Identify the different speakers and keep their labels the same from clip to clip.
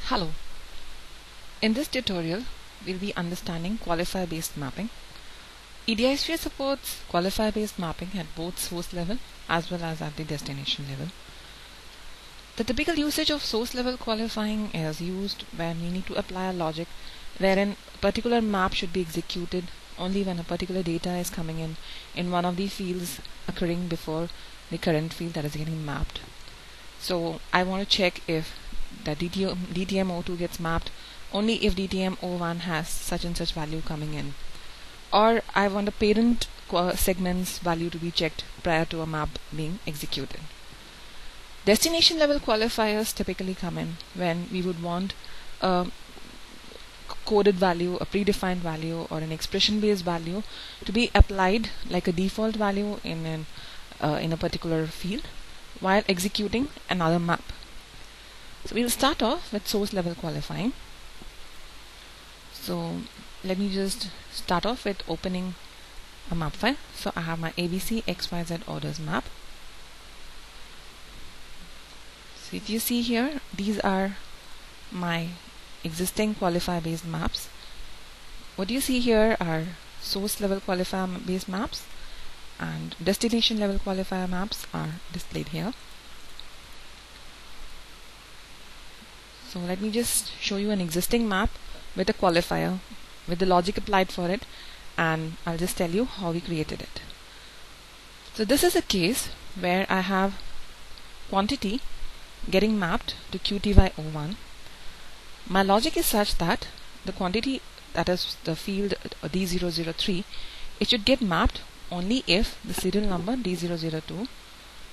Speaker 1: Hello. In this tutorial, we'll be understanding qualifier-based mapping. EDISHERE supports qualifier-based mapping at both source level as well as at the destination level. The typical usage of source level qualifying is used when we need to apply a logic wherein a particular map should be executed only when a particular data is coming in one of the fields occurring before the current field that is getting mapped. So I want to check if the DTM02 gets mapped only if DTM01 has such and such value coming in, or I want the parent segment's value to be checked prior to a map being executed. Destination level qualifiers typically come in when we would want a coded value, a predefined value, or an expression based value to be applied like a default value in a particular field while executing another map. So we'll start off with source level qualifying. So let me just start off with opening a map file. So I have my ABC XYZ orders map. So if you see here, these are my existing qualifier based maps. What you see here are source level qualifier based maps, and destination level qualifier maps are displayed here. So let me just show you an existing map with a qualifier with the logic applied for it, and I'll just tell you how we created it. So this is a case where I have quantity getting mapped to QTY01. My logic is such that the quantity, that is the field D003, it should get mapped only if the serial number D002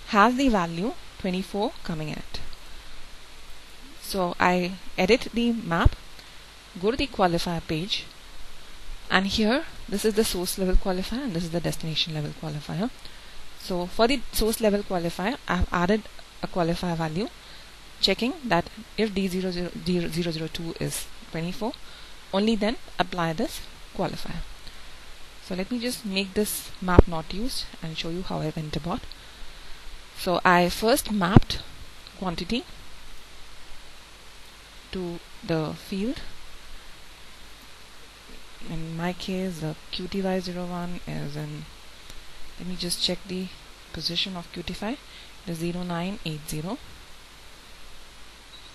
Speaker 1: has the value 24 coming in it. So I edit the map, go to the qualifier page, and here this is the source level qualifier and this is the destination level qualifier. So for the source level qualifier, I have added a qualifier value checking that if D002 is 24, only then apply this qualifier. So let me just make this map not used and show you how I went about. So I first mapped quantity to the field. In my case, the QTY01 is in, let me just check the position of QTY, it is 0980.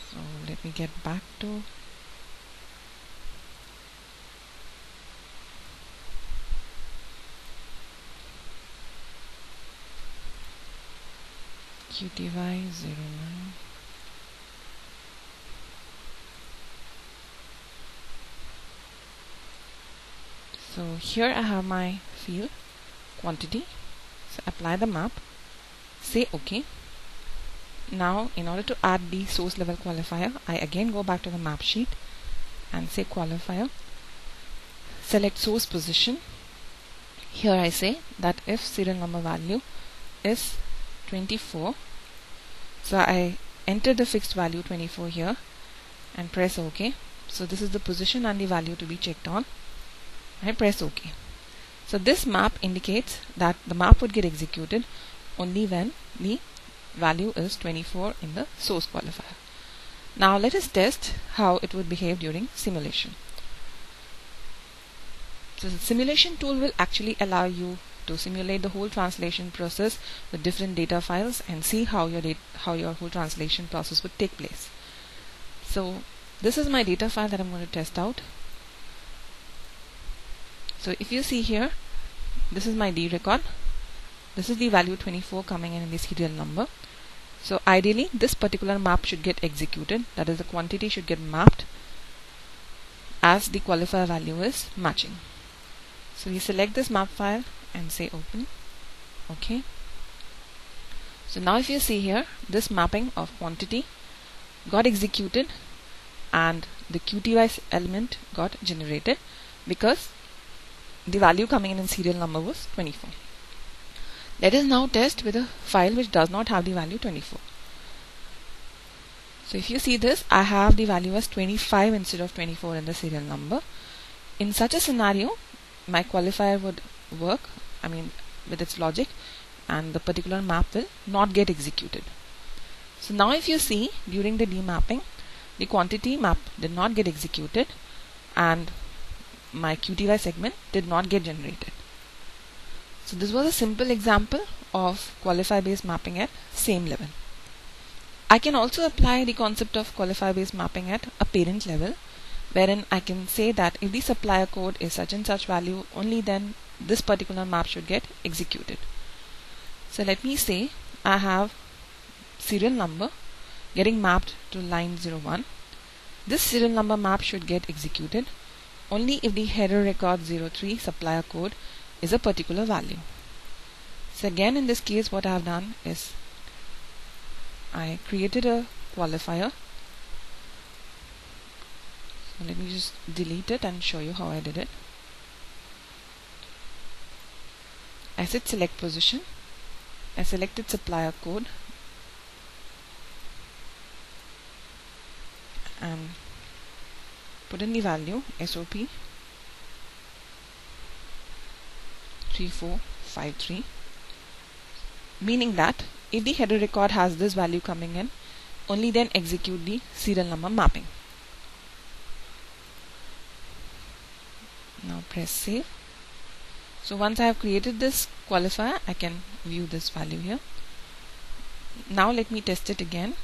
Speaker 1: So let me get back to QTY09. So here I have my field quantity. So apply the map, say OK. Now in order to add the source level qualifier, I again go back to the map sheet and say qualifier, select source position. Here I say that if serial number value is 24, so I enter the fixed value 24 here and press OK. So this is the position and the value to be checked on. I press OK. So this map indicates that the map would get executed only when the value is 24 in the source qualifier. Now let us test how it would behave during simulation. So the simulation tool will actually allow you to simulate the whole translation process with different data files and see how your whole translation process would take place. So this is my data file that I'm going to test out. So if you see here, this is my D record. This is the value 24 coming in the serial number. So ideally this particular map should get executed, that is the quantity should get mapped as the qualifier value is matching. So we select this map file and say open. OK. So now if you see here, this mapping of quantity got executed and the QTY element got generated because the value coming in serial number was 24. Let us now test with a file which does not have the value 24. So if you see this, I have the value as 25 instead of 24 in the serial number. In such a scenario, my qualifier would work, with its logic, and the particular map will not get executed. So now if you see, during the demapping, the quantity map did not get executed and my QTY segment did not get generated. So this was a simple example of qualifier based mapping at same level. I can also apply the concept of qualifier based mapping at a parent level, wherein I can say that if the supplier code is such and such value, only then this particular map should get executed. So let me say I have serial number getting mapped to line 01. This serial number map should get executed only if the header record 03 supplier code is a particular value. So again, in this case, what I have done is I created a qualifier. So let me just delete it and show you how I did it. I said select position. I selected supplier code and put in the value SOP 3453, meaning that if the header record has this value coming in, only then execute the serial number mapping. Now press save. So once I have created this qualifier, I can view this value here. Now let me test it again.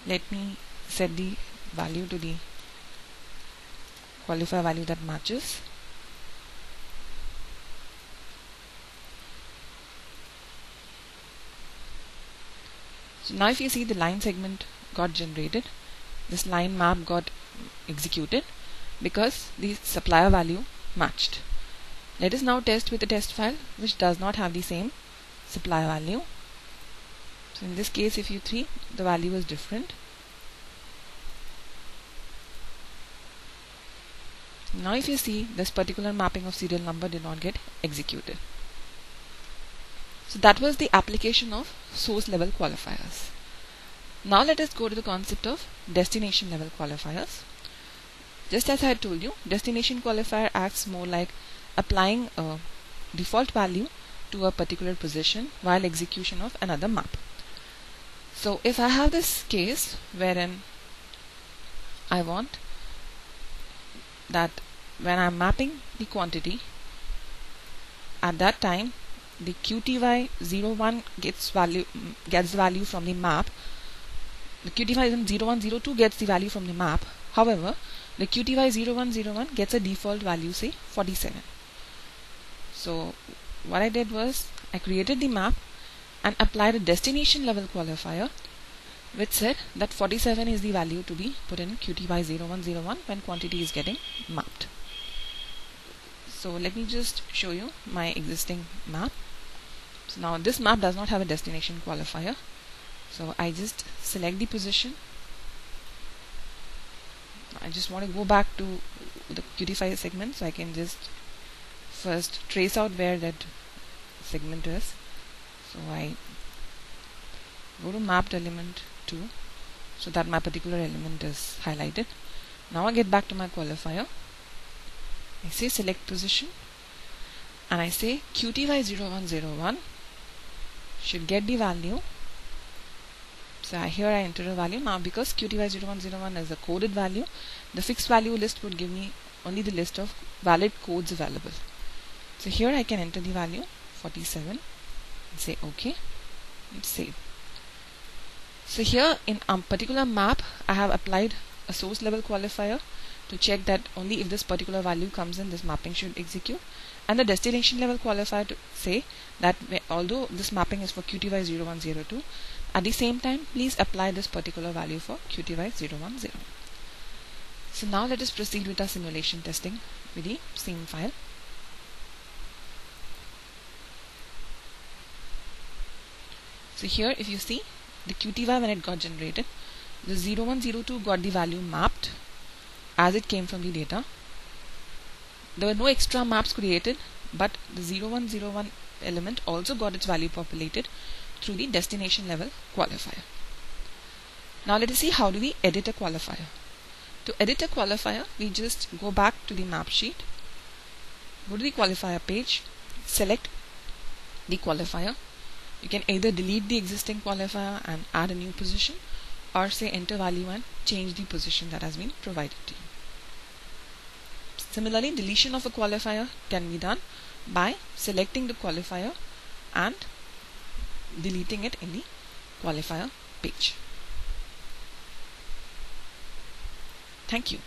Speaker 1: Let me set the value to the qualifier value that matches. So now if you see, the line segment got generated, this line map got executed because the supplier value matched. Let us now test with a test file which does not have the same supplier value. So in this case, if you see, the value is different. Now if you see, this particular mapping of serial number did not get executed. So that was the application of source level qualifiers. Now let us go to the concept of destination level qualifiers. Just as I had told you, destination qualifier acts more like applying a default value to a particular position while execution of another map. So if I have this case wherein I want that when I am mapping the quantity, at that time the QTY01 gets value from the map. The QTY0102 gets the value from the map. However, the QTY0101 gets a default value, say 47. So what I did was I created the map and applied a destination level qualifier which said that 47 is the value to be put in QTY0101 when quantity is getting mapped. So let me just show you my existing map. So now this map does not have a destination qualifier. So I just select the position. I just want to go back to the QTY segment, so I can just first trace out where that segment is. So I go to mapped element 2 so that my particular element is highlighted. Now I get back to my qualifier. I say select position and I say QTY0101 should get the value. So here I enter a value. Now because QTY0101 is a coded value, the fixed value list would give me only the list of valid codes available. So here I can enter the value 47 and say OK and save. So here in a particular map I have applied a source level qualifier to check that only if this particular value comes in, this mapping should execute, and the destination level qualifier to say that although this mapping is for QTY0102, at the same time please apply this particular value for QTY010. So now let us proceed with our simulation testing with the same file. So here if you see, the QTY when it got generated, the 0102 got the value mapped as it came from the data. There were no extra maps created, but the 0101 element also got its value populated through the destination level qualifier. Now let us see how do we edit a qualifier. To edit a qualifier, we just go back to the map sheet, go to the qualifier page, select the qualifier, you can either delete the existing qualifier and add a new position, or say enter value and change the position that has been provided to you. Similarly, deletion of a qualifier can be done by selecting the qualifier and deleting it in the qualifier page. Thank you.